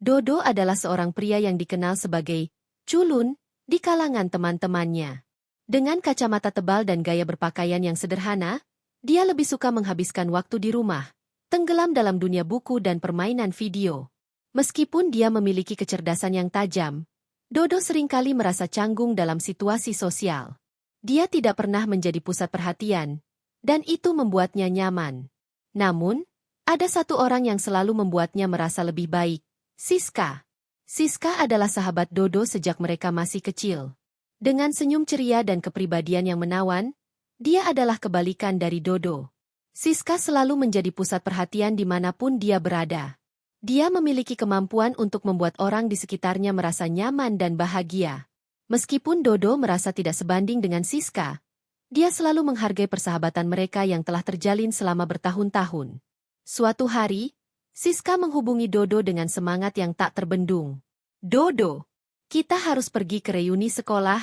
Dodo adalah seorang pria yang dikenal sebagai culun di kalangan teman-temannya. Dengan kacamata tebal dan gaya berpakaian yang sederhana, dia lebih suka menghabiskan waktu di rumah, tenggelam dalam dunia buku dan permainan video. Meskipun dia memiliki kecerdasan yang tajam, Dodo seringkali merasa canggung dalam situasi sosial. Dia tidak pernah menjadi pusat perhatian, dan itu membuatnya nyaman. Namun, ada satu orang yang selalu membuatnya merasa lebih baik, Siska. Siska adalah sahabat Dodo sejak mereka masih kecil. Dengan senyum ceria dan kepribadian yang menawan, dia adalah kebalikan dari Dodo. Siska selalu menjadi pusat perhatian dimanapun dia berada. Dia memiliki kemampuan untuk membuat orang di sekitarnya merasa nyaman dan bahagia. Meskipun Dodo merasa tidak sebanding dengan Siska, dia selalu menghargai persahabatan mereka yang telah terjalin selama bertahun-tahun. Suatu hari, Siska menghubungi Dodo dengan semangat yang tak terbendung. "Dodo, kita harus pergi ke reuni sekolah.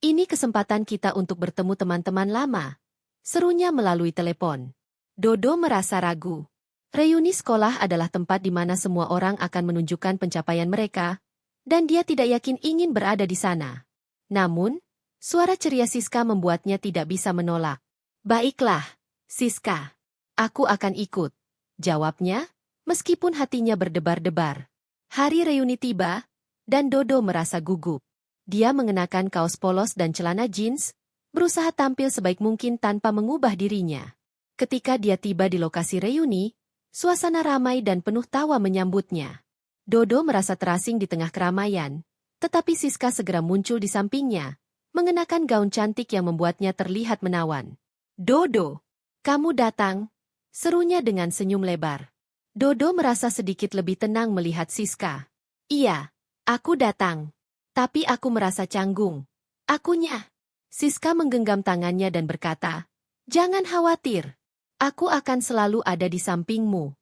Ini kesempatan kita untuk bertemu teman-teman lama," serunya melalui telepon. Dodo merasa ragu. Reuni sekolah adalah tempat di mana semua orang akan menunjukkan pencapaian mereka, dan dia tidak yakin ingin berada di sana. Namun, suara ceria Siska membuatnya tidak bisa menolak. "Baiklah, Siska. Aku akan ikut," jawabnya, meskipun hatinya berdebar-debar. Hari reuni tiba, dan Dodo merasa gugup. Dia mengenakan kaos polos dan celana jeans, berusaha tampil sebaik mungkin tanpa mengubah dirinya. Ketika dia tiba di lokasi reuni, suasana ramai dan penuh tawa menyambutnya. Dodo merasa terasing di tengah keramaian, tetapi Siska segera muncul di sampingnya, mengenakan gaun cantik yang membuatnya terlihat menawan. "Dodo, kamu datang," serunya dengan senyum lebar. Dodo merasa sedikit lebih tenang melihat Siska. "Iya, aku datang. Tapi aku merasa canggung." "Akunya." Siska menggenggam tangannya dan berkata, "Jangan khawatir. Aku akan selalu ada di sampingmu."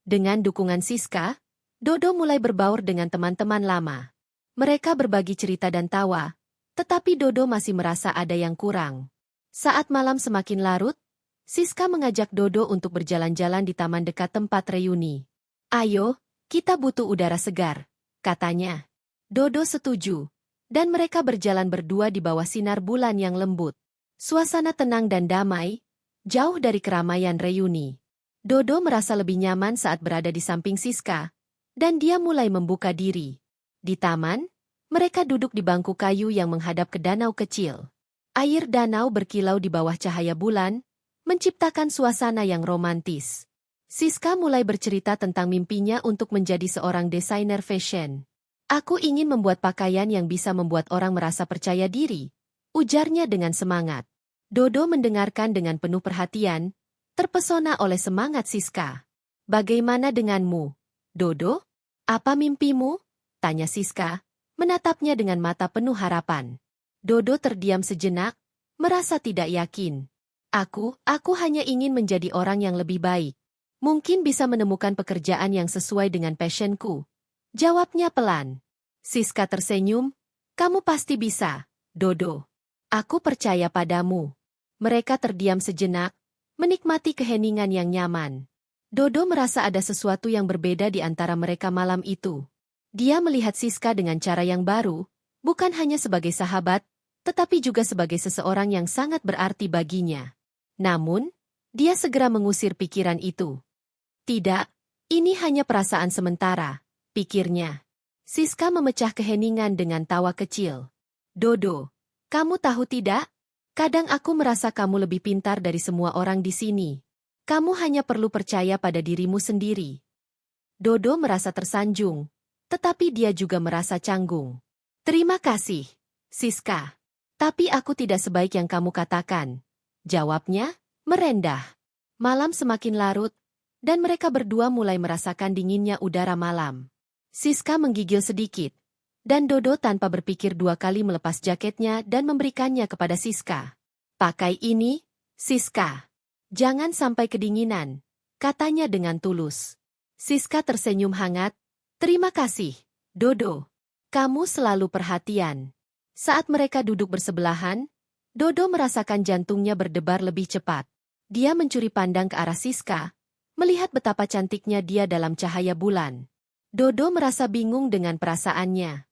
Dengan dukungan Siska, Dodo mulai berbaur dengan teman-teman lama. Mereka berbagi cerita dan tawa, tetapi Dodo masih merasa ada yang kurang. Saat malam semakin larut, Siska mengajak Dodo untuk berjalan-jalan di taman dekat tempat reuni. "Ayo, kita butuh udara segar," katanya. Dodo setuju, dan mereka berjalan berdua di bawah sinar bulan yang lembut. Suasana tenang dan damai, jauh dari keramaian reuni. Dodo merasa lebih nyaman saat berada di samping Siska, dan dia mulai membuka diri. Di taman, mereka duduk di bangku kayu yang menghadap ke danau kecil. Air danau berkilau di bawah cahaya bulan, menciptakan suasana yang romantis. Siska mulai bercerita tentang mimpinya untuk menjadi seorang desainer fashion. "Aku ingin membuat pakaian yang bisa membuat orang merasa percaya diri," ujarnya dengan semangat. Dodo mendengarkan dengan penuh perhatian, terpesona oleh semangat Siska. "Bagaimana denganmu, Dodo? Apa mimpimu?" tanya Siska, menatapnya dengan mata penuh harapan. Dodo terdiam sejenak, merasa tidak yakin. Aku hanya ingin menjadi orang yang lebih baik. Mungkin bisa menemukan pekerjaan yang sesuai dengan passionku," jawabnya pelan. Siska tersenyum, "Kamu pasti bisa, Dodo. Aku percaya padamu." Mereka terdiam sejenak, menikmati keheningan yang nyaman. Dodo merasa ada sesuatu yang berbeda di antara mereka malam itu. Dia melihat Siska dengan cara yang baru, bukan hanya sebagai sahabat, tetapi juga sebagai seseorang yang sangat berarti baginya. Namun, dia segera mengusir pikiran itu. "Tidak, ini hanya perasaan sementara," pikirnya. Siska memecah keheningan dengan tawa kecil. "Dodo, kamu tahu tidak? Kadang aku merasa kamu lebih pintar dari semua orang di sini. Kamu hanya perlu percaya pada dirimu sendiri." Dodo merasa tersanjung, tetapi dia juga merasa canggung. "Terima kasih, Siska. Tapi aku tidak sebaik yang kamu katakan," jawabnya, merendah. Malam semakin larut, dan mereka berdua mulai merasakan dinginnya udara malam. Siska menggigil sedikit, dan Dodo tanpa berpikir dua kali melepas jaketnya dan memberikannya kepada Siska. "Pakai ini, Siska. Jangan sampai kedinginan," katanya dengan tulus. Siska tersenyum hangat. "Terima kasih, Dodo. Kamu selalu perhatian." Saat mereka duduk bersebelahan, Dodo merasakan jantungnya berdebar lebih cepat. Dia mencuri pandang ke arah Siska, melihat betapa cantiknya dia dalam cahaya bulan. Dodo merasa bingung dengan perasaannya.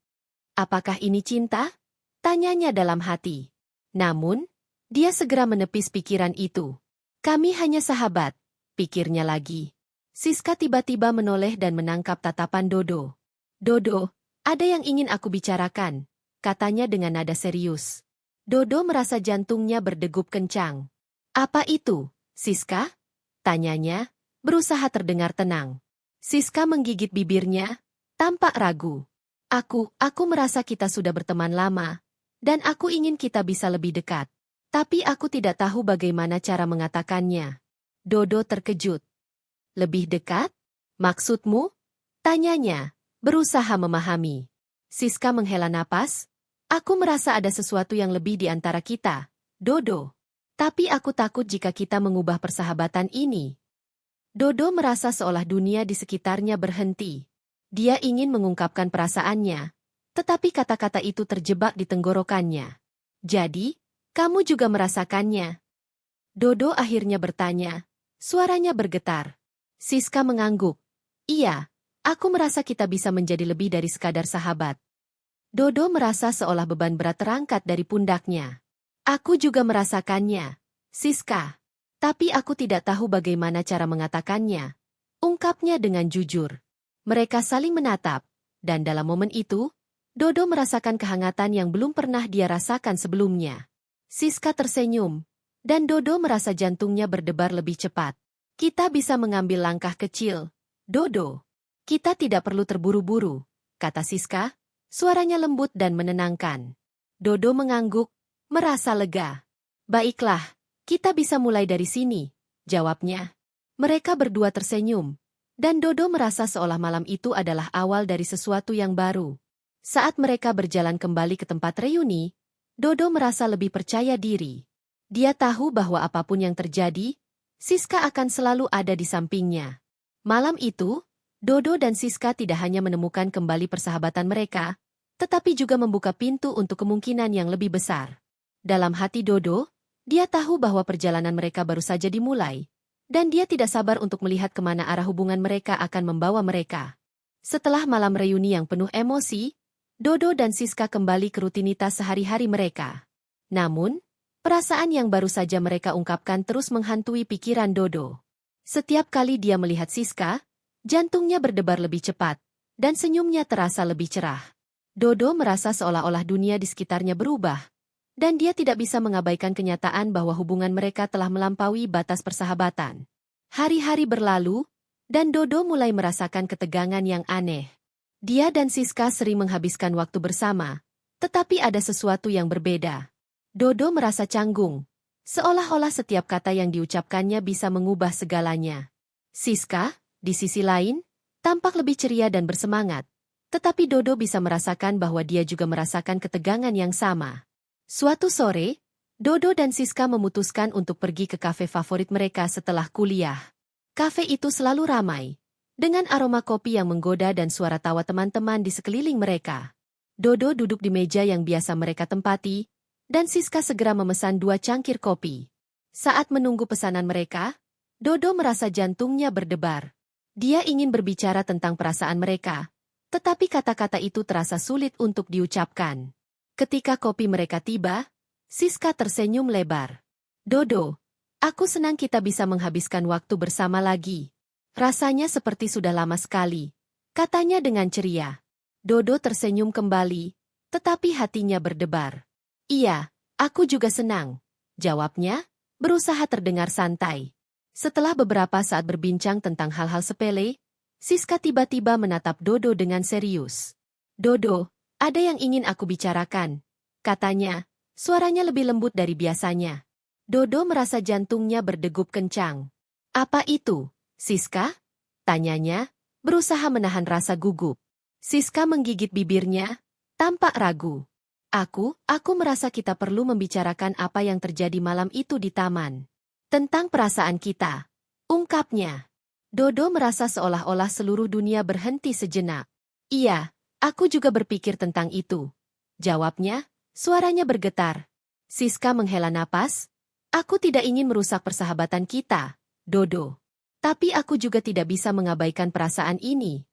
Apakah ini cinta? Tanyanya dalam hati. Namun, dia segera menepis pikiran itu. Kami hanya sahabat, pikirnya lagi. Siska tiba-tiba menoleh dan menangkap tatapan Dodo. Dodo, ada yang ingin aku bicarakan, katanya dengan nada serius. Dodo merasa jantungnya berdegup kencang. Apa itu, Siska? Tanyanya, berusaha terdengar tenang. Siska menggigit bibirnya, tampak ragu. Aku merasa kita sudah berteman lama, dan aku ingin kita bisa lebih dekat. Tapi aku tidak tahu bagaimana cara mengatakannya. Dodo terkejut. Lebih dekat? Maksudmu? Tanyanya, berusaha memahami. Siska menghela napas. Aku merasa ada sesuatu yang lebih di antara kita, Dodo. Tapi aku takut jika kita mengubah persahabatan ini. Dodo merasa seolah dunia di sekitarnya berhenti. Dia ingin mengungkapkan perasaannya, tetapi kata-kata itu terjebak di tenggorokannya. Jadi, kamu juga merasakannya? Dodo akhirnya bertanya. Suaranya bergetar. Siska mengangguk. Iya, aku merasa kita bisa menjadi lebih dari sekadar sahabat. Dodo merasa seolah beban berat terangkat dari pundaknya. Aku juga merasakannya, Siska. Tapi aku tidak tahu bagaimana cara mengatakannya. Ungkapnya dengan jujur. Mereka saling menatap, dan dalam momen itu, Dodo merasakan kehangatan yang belum pernah dia rasakan sebelumnya. Siska tersenyum, dan Dodo merasa jantungnya berdebar lebih cepat. Kita bisa mengambil langkah kecil, Dodo. Kita tidak perlu terburu-buru, kata Siska, suaranya lembut dan menenangkan. Dodo mengangguk, merasa lega. Baiklah, kita bisa mulai dari sini, jawabnya. Mereka berdua tersenyum, dan Dodo merasa seolah malam itu adalah awal dari sesuatu yang baru. Saat mereka berjalan kembali ke tempat reuni, Dodo merasa lebih percaya diri. Dia tahu bahwa apapun yang terjadi, Siska akan selalu ada di sampingnya. Malam itu, Dodo dan Siska tidak hanya menemukan kembali persahabatan mereka, tetapi juga membuka pintu untuk kemungkinan yang lebih besar. Dalam hati Dodo, dia tahu bahwa perjalanan mereka baru saja dimulai, dan dia tidak sabar untuk melihat kemana arah hubungan mereka akan membawa mereka. Setelah malam reuni yang penuh emosi, Dodo dan Siska kembali ke rutinitas sehari-hari mereka. Namun, perasaan yang baru saja mereka ungkapkan terus menghantui pikiran Dodo. Setiap kali dia melihat Siska, jantungnya berdebar lebih cepat, dan senyumnya terasa lebih cerah. Dodo merasa seolah-olah dunia di sekitarnya berubah, dan dia tidak bisa mengabaikan kenyataan bahwa hubungan mereka telah melampaui batas persahabatan. Hari-hari berlalu, dan Dodo mulai merasakan ketegangan yang aneh. Dia dan Siska sering menghabiskan waktu bersama, tetapi ada sesuatu yang berbeda. Dodo merasa canggung, seolah-olah setiap kata yang diucapkannya bisa mengubah segalanya. Siska, di sisi lain, tampak lebih ceria dan bersemangat, tetapi Dodo bisa merasakan bahwa dia juga merasakan ketegangan yang sama. Suatu sore, Dodo dan Siska memutuskan untuk pergi ke kafe favorit mereka setelah kuliah. Kafe itu selalu ramai, dengan aroma kopi yang menggoda dan suara tawa teman-teman di sekeliling mereka. Dodo duduk di meja yang biasa mereka tempati, dan Siska segera memesan 2 cangkir kopi. Saat menunggu pesanan mereka, Dodo merasa jantungnya berdebar. Dia ingin berbicara tentang perasaan mereka, tetapi kata-kata itu terasa sulit untuk diucapkan. Ketika kopi mereka tiba, Siska tersenyum lebar. Dodo, aku senang kita bisa menghabiskan waktu bersama lagi. Rasanya seperti sudah lama sekali, katanya dengan ceria. Dodo tersenyum kembali, tetapi hatinya berdebar. Iya, aku juga senang, jawabnya, berusaha terdengar santai. Setelah beberapa saat berbincang tentang hal-hal sepele, Siska tiba-tiba menatap Dodo dengan serius. Dodo, ada yang ingin aku bicarakan, katanya, suaranya lebih lembut dari biasanya. Dodo merasa jantungnya berdegup kencang. Apa itu, Siska? Tanyanya, berusaha menahan rasa gugup. Siska menggigit bibirnya, tampak ragu. Aku merasa kita perlu membicarakan apa yang terjadi malam itu di taman. Tentang perasaan kita, ungkapnya. Dodo merasa seolah-olah seluruh dunia berhenti sejenak. Iya, aku juga berpikir tentang itu, jawabnya, suaranya bergetar. Siska menghela napas. Aku tidak ingin merusak persahabatan kita, Dodo. Tapi aku juga tidak bisa mengabaikan perasaan ini.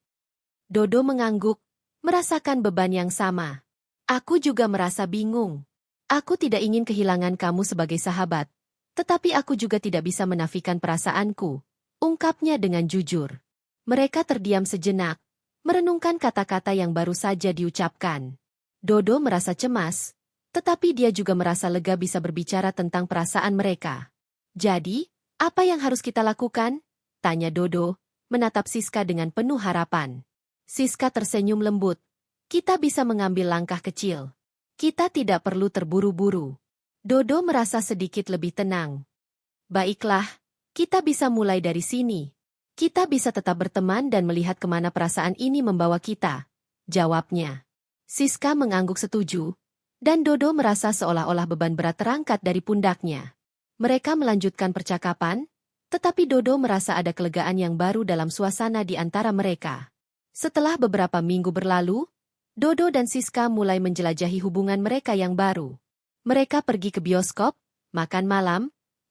Dodo mengangguk, merasakan beban yang sama. Aku juga merasa bingung. Aku tidak ingin kehilangan kamu sebagai sahabat, tetapi aku juga tidak bisa menafikan perasaanku, ungkapnya dengan jujur. Mereka terdiam sejenak, merenungkan kata-kata yang baru saja diucapkan. Dodo merasa cemas, tetapi dia juga merasa lega bisa berbicara tentang perasaan mereka. Jadi, apa yang harus kita lakukan? Tanya Dodo, menatap Siska dengan penuh harapan. Siska tersenyum lembut. Kita bisa mengambil langkah kecil. Kita tidak perlu terburu-buru. Dodo merasa sedikit lebih tenang. Baiklah, kita bisa mulai dari sini. Kita bisa tetap berteman dan melihat kemana perasaan ini membawa kita, jawabnya. Siska mengangguk setuju, dan Dodo merasa seolah-olah beban berat terangkat dari pundaknya. Mereka melanjutkan percakapan, tetapi Dodo merasa ada kelegaan yang baru dalam suasana di antara mereka. Setelah beberapa minggu berlalu, Dodo dan Siska mulai menjelajahi hubungan mereka yang baru. Mereka pergi ke bioskop, makan malam,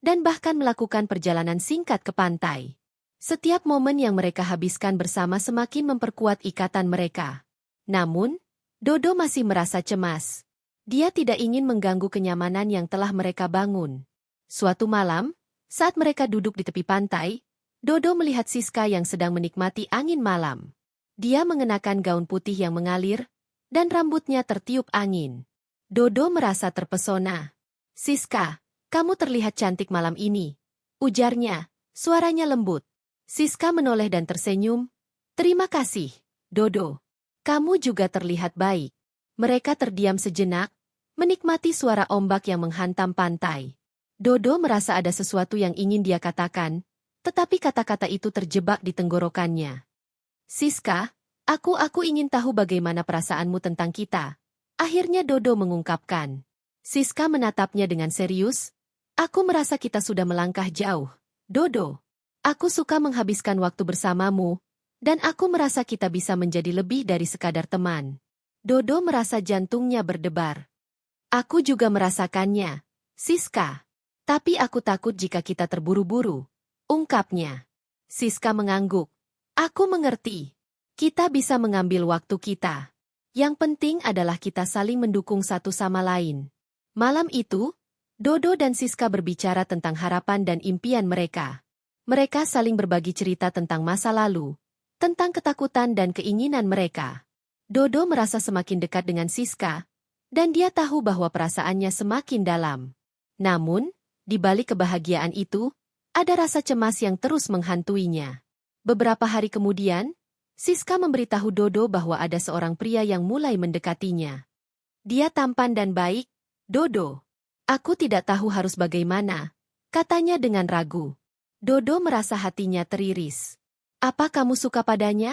dan bahkan melakukan perjalanan singkat ke pantai. Setiap momen yang mereka habiskan bersama semakin memperkuat ikatan mereka. Namun, Dodo masih merasa cemas. Dia tidak ingin mengganggu kenyamanan yang telah mereka bangun. Suatu malam, saat mereka duduk di tepi pantai, Dodo melihat Siska yang sedang menikmati angin malam. Dia mengenakan gaun putih yang mengalir, dan rambutnya tertiup angin. Dodo merasa terpesona. Siska, kamu terlihat cantik malam ini, ujarnya, suaranya lembut. Siska menoleh dan tersenyum. Terima kasih, Dodo. Kamu juga terlihat baik. Mereka terdiam sejenak, menikmati suara ombak yang menghantam pantai. Dodo merasa ada sesuatu yang ingin dia katakan, tetapi kata-kata itu terjebak di tenggorokannya. Siska, aku ingin tahu bagaimana perasaanmu tentang kita. Akhirnya Dodo mengungkapkan. Siska menatapnya dengan serius. Aku merasa kita sudah melangkah jauh, Dodo. Aku suka menghabiskan waktu bersamamu, dan aku merasa kita bisa menjadi lebih dari sekadar teman. Dodo merasa jantungnya berdebar. Aku juga merasakannya, Siska. Tapi aku takut jika kita terburu-buru, ungkapnya. Siska mengangguk. Aku mengerti. Kita bisa mengambil waktu kita. Yang penting adalah kita saling mendukung satu sama lain. Malam itu, Dodo dan Siska berbicara tentang harapan dan impian mereka. Mereka saling berbagi cerita tentang masa lalu, tentang ketakutan dan keinginan mereka. Dodo merasa semakin dekat dengan Siska, dan dia tahu bahwa perasaannya semakin dalam. Namun, di balik kebahagiaan itu, ada rasa cemas yang terus menghantuinya. Beberapa hari kemudian, Siska memberitahu Dodo bahwa ada seorang pria yang mulai mendekatinya. Dia tampan dan baik, Dodo. Aku tidak tahu harus bagaimana, katanya dengan ragu. Dodo merasa hatinya teriris. Apa kamu suka padanya?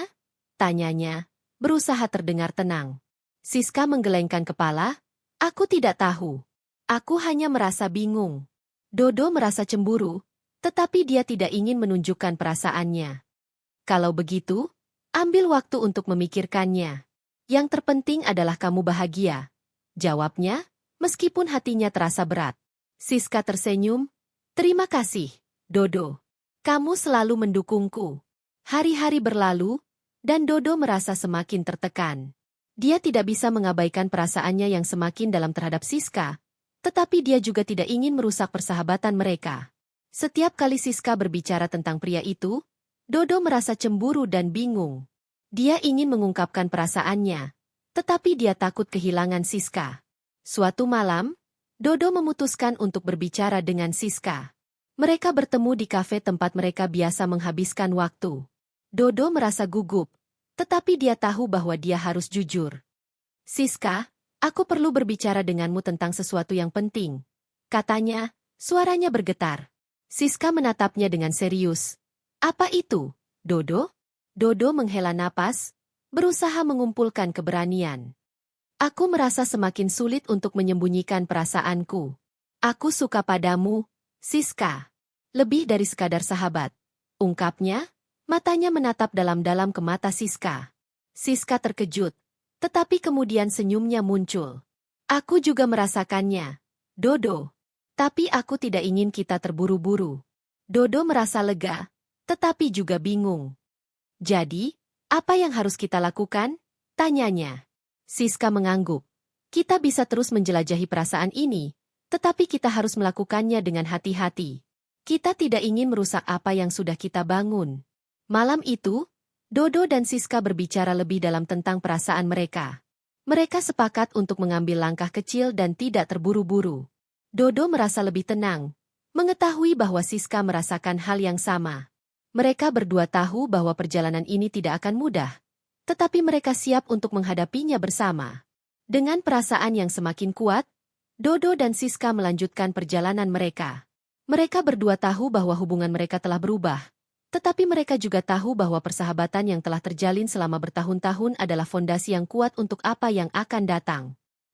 Tanyanya, berusaha terdengar tenang. Siska menggelengkan kepala. Aku tidak tahu. Aku hanya merasa bingung. Dodo merasa cemburu, tetapi dia tidak ingin menunjukkan perasaannya. Kalau begitu, ambil waktu untuk memikirkannya. Yang terpenting adalah kamu bahagia, jawabnya, meskipun hatinya terasa berat. Siska tersenyum. Terima kasih, Dodo. Kamu selalu mendukungku. Hari-hari berlalu, dan Dodo merasa semakin tertekan. Dia tidak bisa mengabaikan perasaannya yang semakin dalam terhadap Siska, tetapi dia juga tidak ingin merusak persahabatan mereka. Setiap kali Siska berbicara tentang pria itu, Dodo merasa cemburu dan bingung. Dia ingin mengungkapkan perasaannya, tetapi dia takut kehilangan Siska. Suatu malam, Dodo memutuskan untuk berbicara dengan Siska. Mereka bertemu di kafe tempat mereka biasa menghabiskan waktu. Dodo merasa gugup, tetapi dia tahu bahwa dia harus jujur. Siska, aku perlu berbicara denganmu tentang sesuatu yang penting, katanya, suaranya bergetar. Siska menatapnya dengan serius. Apa itu, Dodo? Dodo menghela napas, berusaha mengumpulkan keberanian. Aku merasa semakin sulit untuk menyembunyikan perasaanku. Aku suka padamu, Siska. Lebih dari sekadar sahabat, ungkapnya, matanya menatap dalam-dalam ke mata Siska. Siska terkejut, tetapi kemudian senyumnya muncul. Aku juga merasakannya, Dodo. Tapi aku tidak ingin kita terburu-buru. Dodo merasa lega, tetapi juga bingung. Jadi, Apa yang harus kita lakukan? Tanyanya. Siska mengangguk. Kita bisa terus menjelajahi perasaan ini, tetapi kita harus melakukannya dengan hati-hati. Kita tidak ingin merusak apa yang sudah kita bangun. Malam itu, Dodo dan Siska berbicara lebih dalam tentang perasaan mereka. Mereka sepakat untuk mengambil langkah kecil dan tidak terburu-buru. Dodo merasa lebih tenang, mengetahui bahwa Siska merasakan hal yang sama. Mereka berdua tahu bahwa perjalanan ini tidak akan mudah, tetapi mereka siap untuk menghadapinya bersama. Dengan perasaan yang semakin kuat, Dodo dan Siska melanjutkan perjalanan mereka. Mereka berdua tahu bahwa hubungan mereka telah berubah, tetapi mereka juga tahu bahwa persahabatan yang telah terjalin selama bertahun-tahun adalah fondasi yang kuat untuk apa yang akan datang.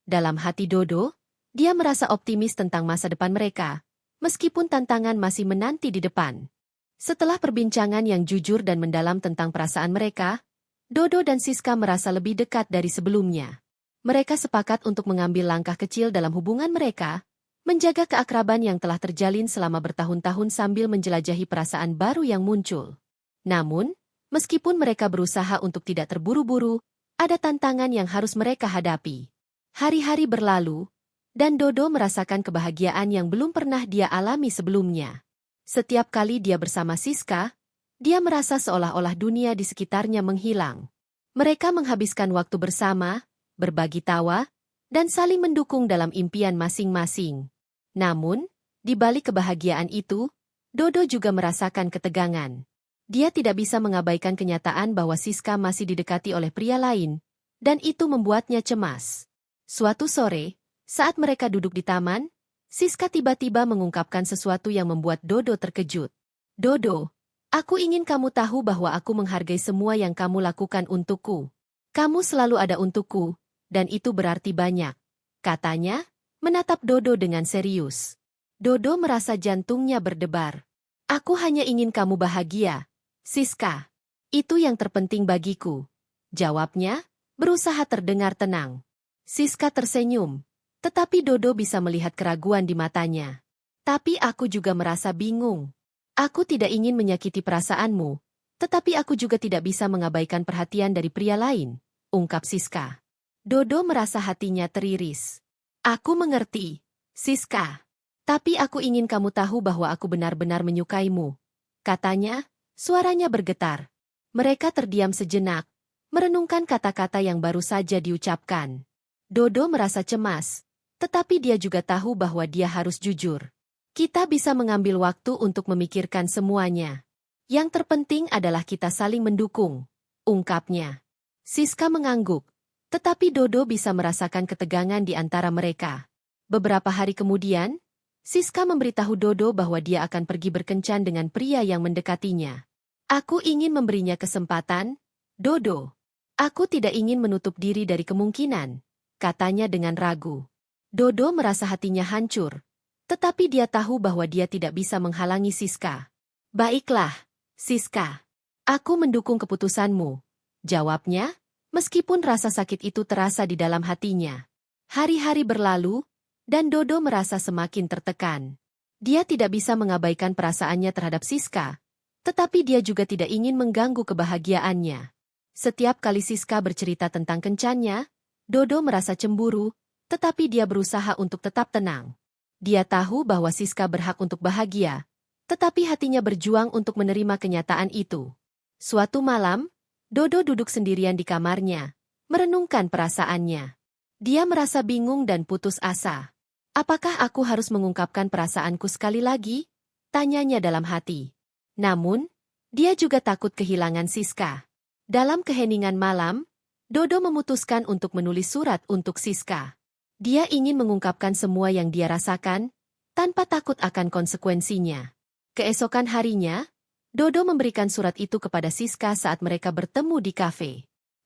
Dalam hati Dodo, dia merasa optimis tentang masa depan mereka, meskipun tantangan masih menanti di depan. Setelah perbincangan yang jujur dan mendalam tentang perasaan mereka, Dodo dan Siska merasa lebih dekat dari sebelumnya. Mereka sepakat untuk mengambil langkah kecil dalam hubungan mereka, menjaga keakraban yang telah terjalin selama bertahun-tahun sambil menjelajahi perasaan baru yang muncul. Namun, meskipun mereka berusaha untuk tidak terburu-buru, ada tantangan yang harus mereka hadapi. Hari-hari berlalu, dan Dodo merasakan kebahagiaan yang belum pernah dia alami sebelumnya. Setiap kali dia bersama Siska, dia merasa seolah-olah dunia di sekitarnya menghilang. Mereka menghabiskan waktu bersama, berbagi tawa, dan saling mendukung dalam impian masing-masing. Namun, di balik kebahagiaan itu, Dodo juga merasakan ketegangan. Dia tidak bisa mengabaikan kenyataan bahwa Siska masih didekati oleh pria lain, dan itu membuatnya cemas. Suatu sore, saat mereka duduk di taman, Siska tiba-tiba mengungkapkan sesuatu yang membuat Dodo terkejut. Dodo, aku ingin kamu tahu bahwa aku menghargai semua yang kamu lakukan untukku. Kamu selalu ada untukku, dan itu berarti banyak, katanya, menatap Dodo dengan serius. Dodo merasa jantungnya berdebar. Aku hanya ingin kamu bahagia, Siska. Itu yang terpenting bagiku. Jawabnya, berusaha terdengar tenang. Siska tersenyum, tetapi Dodo bisa melihat keraguan di matanya. Tapi aku juga merasa bingung. Aku tidak ingin menyakiti perasaanmu, tetapi aku juga tidak bisa mengabaikan perhatian dari pria lain, ungkap Siska. Dodo merasa hatinya teriris. Aku mengerti, Siska. Tapi aku ingin kamu tahu bahwa aku benar-benar menyukaimu, katanya, suaranya bergetar. Mereka terdiam sejenak, merenungkan kata-kata yang baru saja diucapkan. Dodo merasa cemas, tetapi dia juga tahu bahwa dia harus jujur. Kita bisa mengambil waktu untuk memikirkan semuanya. Yang terpenting adalah kita saling mendukung, ungkapnya. Siska mengangguk, tetapi Dodo bisa merasakan ketegangan di antara mereka. Beberapa hari kemudian, Siska memberitahu Dodo bahwa dia akan pergi berkencan dengan pria yang mendekatinya. Aku ingin memberinya kesempatan, Dodo. Aku tidak ingin menutup diri dari kemungkinan, katanya dengan ragu. Dodo merasa hatinya hancur, tetapi dia tahu bahwa dia tidak bisa menghalangi Siska. Baiklah, Siska. Aku mendukung keputusanmu, jawabnya, meskipun rasa sakit itu terasa di dalam hatinya. Hari-hari berlalu, dan Dodo merasa semakin tertekan. Dia tidak bisa mengabaikan perasaannya terhadap Siska, tetapi dia juga tidak ingin mengganggu kebahagiaannya. Setiap kali Siska bercerita tentang kencannya, Dodo merasa cemburu, tetapi dia berusaha untuk tetap tenang. Dia tahu bahwa Siska berhak untuk bahagia, tetapi hatinya berjuang untuk menerima kenyataan itu. Suatu malam, Dodo duduk sendirian di kamarnya, merenungkan perasaannya. Dia merasa bingung dan putus asa. Apakah aku harus mengungkapkan perasaanku sekali lagi? Tanyanya dalam hati. Namun, dia juga takut kehilangan Siska. Dalam keheningan malam, Dodo memutuskan untuk menulis surat untuk Siska. Dia ingin mengungkapkan semua yang dia rasakan, tanpa takut akan konsekuensinya. Keesokan harinya, Dodo memberikan surat itu kepada Siska saat mereka bertemu di kafe.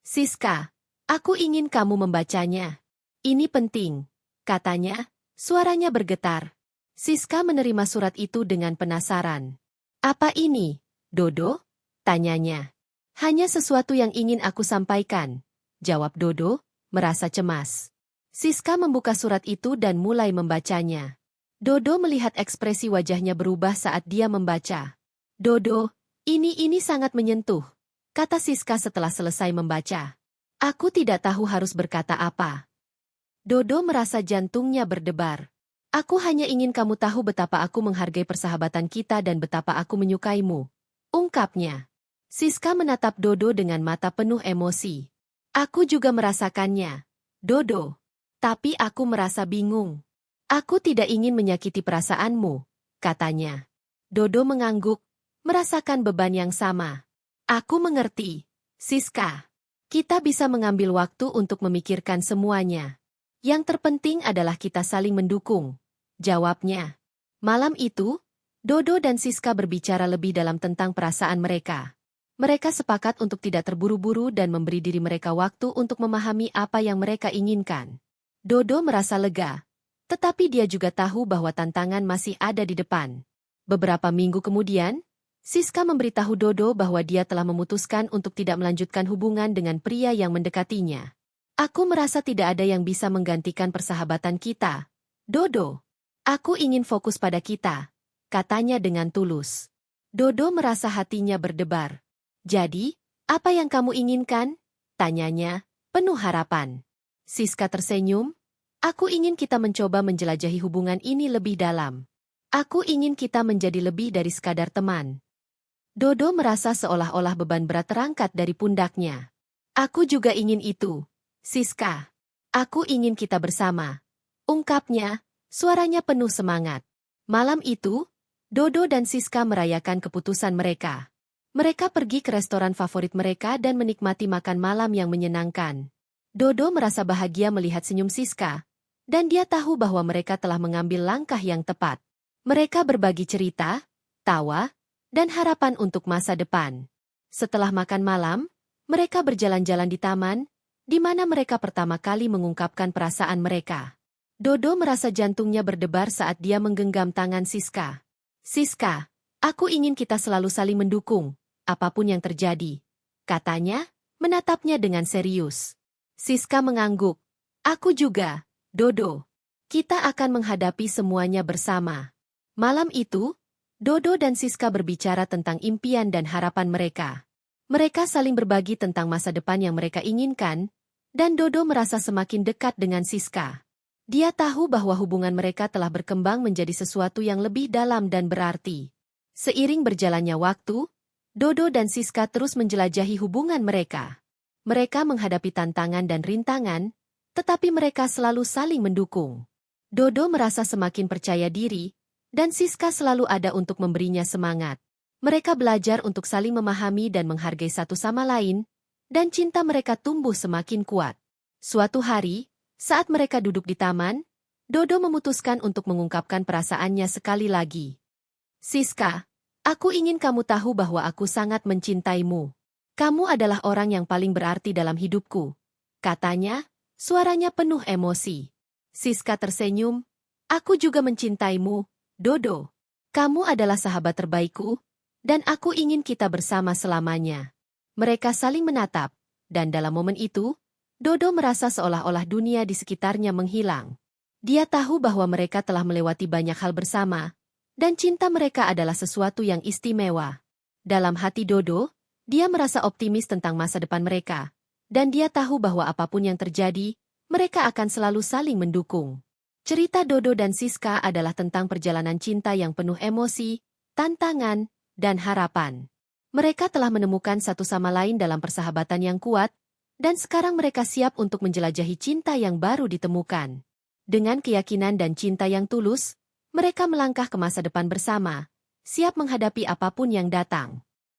Siska, aku ingin kamu membacanya. Ini penting, katanya, suaranya bergetar. Siska menerima surat itu dengan penasaran. Apa ini, Dodo? Tanyanya. Hanya sesuatu yang ingin aku sampaikan, jawab Dodo, merasa cemas. Siska membuka surat itu dan mulai membacanya. Dodo melihat ekspresi wajahnya berubah saat dia membaca. Dodo, ini sangat menyentuh. kata Siska setelah selesai membaca. Aku tidak tahu harus berkata apa. Dodo merasa jantungnya berdebar. Aku hanya ingin kamu tahu betapa aku menghargai persahabatan kita dan betapa aku menyukaimu, ungkapnya. Siska menatap Dodo dengan mata penuh emosi. Aku juga merasakannya, Dodo. Tapi aku merasa bingung. Aku tidak ingin menyakiti perasaanmu, katanya. Dodo mengangguk, merasakan beban yang sama. Aku mengerti, Siska. Kita bisa mengambil waktu untuk memikirkan semuanya. Yang terpenting adalah kita saling mendukung, jawabnya. Malam itu, Dodo dan Siska berbicara lebih dalam tentang perasaan mereka. Mereka sepakat untuk tidak terburu-buru dan memberi diri mereka waktu untuk memahami apa yang mereka inginkan. Dodo merasa lega, tetapi dia juga tahu bahwa tantangan masih ada di depan. Beberapa minggu kemudian, Siska memberitahu Dodo bahwa dia telah memutuskan untuk tidak melanjutkan hubungan dengan pria yang mendekatinya. Aku merasa tidak ada yang bisa menggantikan persahabatan kita, Dodo. Aku ingin fokus pada kita, katanya dengan tulus. Dodo merasa hatinya berdebar. Jadi, apa yang kamu inginkan? Tanyanya, penuh harapan. Siska tersenyum. Aku ingin kita mencoba menjelajahi hubungan ini lebih dalam. Aku ingin kita menjadi lebih dari sekadar teman. Dodo merasa seolah-olah beban berat terangkat dari pundaknya. Aku juga ingin itu, Siska. Aku ingin kita bersama, ungkapnya, suaranya penuh semangat. Malam itu, Dodo dan Siska merayakan keputusan mereka. Mereka pergi ke restoran favorit mereka dan menikmati makan malam yang menyenangkan. Dodo merasa bahagia melihat senyum Siska, dan dia tahu bahwa mereka telah mengambil langkah yang tepat. Mereka berbagi cerita, tawa, dan harapan untuk masa depan. Setelah makan malam, mereka berjalan-jalan di taman, di mana mereka pertama kali mengungkapkan perasaan mereka. Dodo merasa jantungnya berdebar saat dia menggenggam tangan Siska. Siska, aku ingin kita selalu saling mendukung, apapun yang terjadi, katanya, menatapnya dengan serius. Siska mengangguk. Aku juga, Dodo. Kita akan menghadapi semuanya bersama. Malam itu, Dodo dan Siska berbicara tentang impian dan harapan mereka. Mereka saling berbagi tentang masa depan yang mereka inginkan, dan Dodo merasa semakin dekat dengan Siska. Dia tahu bahwa hubungan mereka telah berkembang menjadi sesuatu yang lebih dalam dan berarti. Seiring berjalannya waktu, Dodo dan Siska terus menjelajahi hubungan mereka. Mereka menghadapi tantangan dan rintangan, tetapi mereka selalu saling mendukung. Dodo merasa semakin percaya diri, dan Siska selalu ada untuk memberinya semangat. Mereka belajar untuk saling memahami dan menghargai satu sama lain, dan cinta mereka tumbuh semakin kuat. Suatu hari, saat mereka duduk di taman, Dodo memutuskan untuk mengungkapkan perasaannya sekali lagi. Siska, aku ingin kamu tahu bahwa aku sangat mencintaimu. Kamu adalah orang yang paling berarti dalam hidupku, katanya, suaranya penuh emosi. Siska tersenyum. Aku juga mencintaimu, Dodo. Kamu adalah sahabat terbaikku, dan aku ingin kita bersama selamanya. Mereka saling menatap, dan dalam momen itu, Dodo merasa seolah-olah dunia di sekitarnya menghilang. Dia tahu bahwa mereka telah melewati banyak hal bersama, dan cinta mereka adalah sesuatu yang istimewa. Dalam hati Dodo, dia merasa optimis tentang masa depan mereka, dan dia tahu bahwa apapun yang terjadi, mereka akan selalu saling mendukung. Cerita Dodo dan Siska adalah tentang perjalanan cinta yang penuh emosi, tantangan, dan harapan. Mereka telah menemukan satu sama lain dalam persahabatan yang kuat, dan sekarang mereka siap untuk menjelajahi cinta yang baru ditemukan. Dengan keyakinan dan cinta yang tulus, mereka melangkah ke masa depan bersama, siap menghadapi apapun yang datang.